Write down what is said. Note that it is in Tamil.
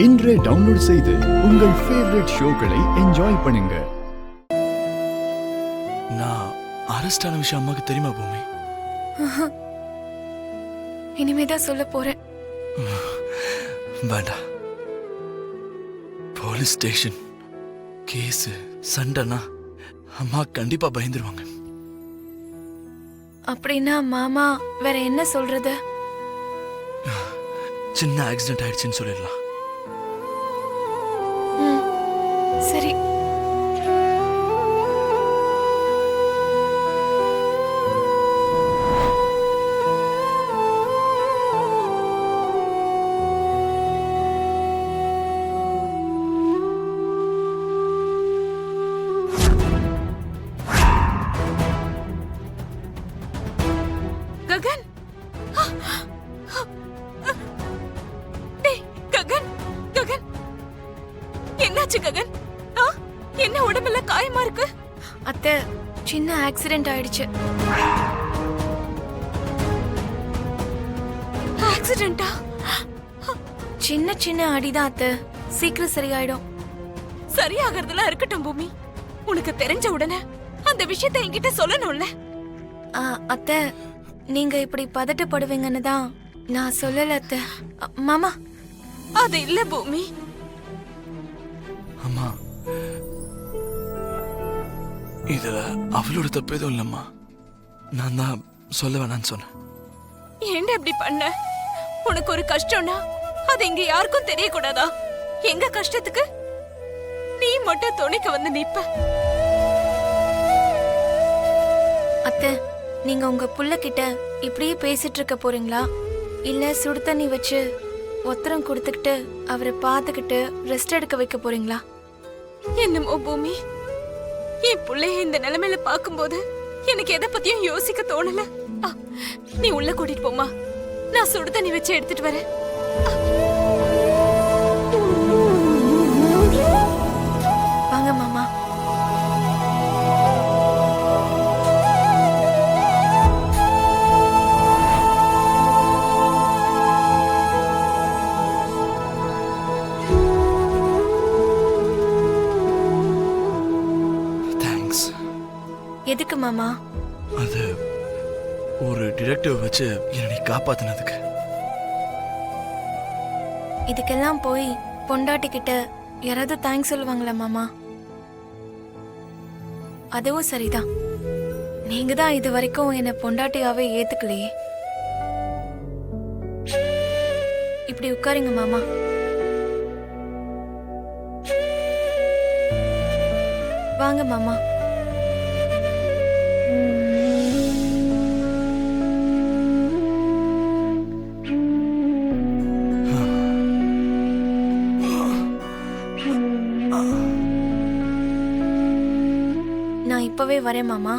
இன்றே டவுன்லோட் செய்து உங்கள் ஃபேவரட் ஷோக்களை என்ஜாய் பண்ணுங்க. நான் அரெஸ்ட் ஆன விஷயம் அம்மாக்கு தெரியுமா பூமி? இனிமேதான் சொல்ல போறேன். வேண்டாம். போலீஸ் ஸ்டேஷன் கேஸ் சண்டைனா அம்மா கண்டிப்பா பயந்துருவாங்க. அப்படின்னா மாமா வேற என்ன சொல்றது? சின்ன ஆக்சிடென்ட் ஆயிடுச்சுன்னு சொல்லிடலாம். சரி. ககன், ககன், ககன், என்னாச்சு ககன்? என்ன உடம்பெல்லாம் காயமா இருக்கு? அத்தை, சின்ன ஆக்சிடென்ட் ஆயிடுச்சு. ஆக்சிடென்ட்டா? சின்ன சின்ன அடிதான் அத்தை, சீக்கிரம் சரியாயிடும். சரியாகிறதுலாம் இருக்கட்டும் பூமி, உனக்கு தெரிஞ்ச உடனே அந்த விஷயத்தை என்கிட்ட சொல்லணும்ல. அத்தை, நீங்க இப்படி பதட்டப்படுவீங்கன்னு தான் நான் சொல்லல அத்தை. மாமா, அது இல்ல பூமி. அம்மா, இதுல அவளோட தப்பு எதுவும் இல்லம்மா. நான் தான் சொல்ல வேணான்னு சொன்னேன். ஏன்டா இப்படி பண்ண? உனக்கு ஒரு கஷ்டம்னா அது இங்க யாருக்கும் தெரியக்கூடாதா? எங்க கஷ்டத்துக்கு நீ மட்டும் துணைக்கு வந்து நிப்ப. அத்தை, நீங்க உங்க புள்ள கிட்ட இப்படியே பேசிட்டு இருக்க போறீங்களா? இல்ல சுடு தண்ணி வச்சு ஒத்தரம் கொடுத்துக்கிட்டு அவரை பார்த்துக்கிட்டு ரெஸ்ட் எடுக்க வைக்க போறீங்களா? என்னமோ பூமி, என் பிள்ளைய இந்த நிலைமையில பாக்கும்போது எனக்கு எதை பத்தியும் யோசிக்க தோணல. நீ உள்ள கூட்டிட்டு போமா, நான் சுடு தண்ணி வச்சு எடுத்துட்டு வரேன். வாங்க மாமா. எதுக்கு மாமா? அது ஒரு டிடெக்டிவ் வச்சு என்னை காப்பாத்தினதுக்கு. இதுக்கெல்லாம் போய் பொண்டாட்டி கிட்ட யாராவது தேங்க்ஸ் சொல்லுவாங்களா மாமா? அதுவும் சரிதான். நீங்க தான் இது வரைக்கும் என்ன பொண்டாட்டியாவே ஏத்துக்கலையே. இப்படி உட்காருங்க மாமா. வாங்க மாமா. நான் இப்பவே வரேன் மாமா.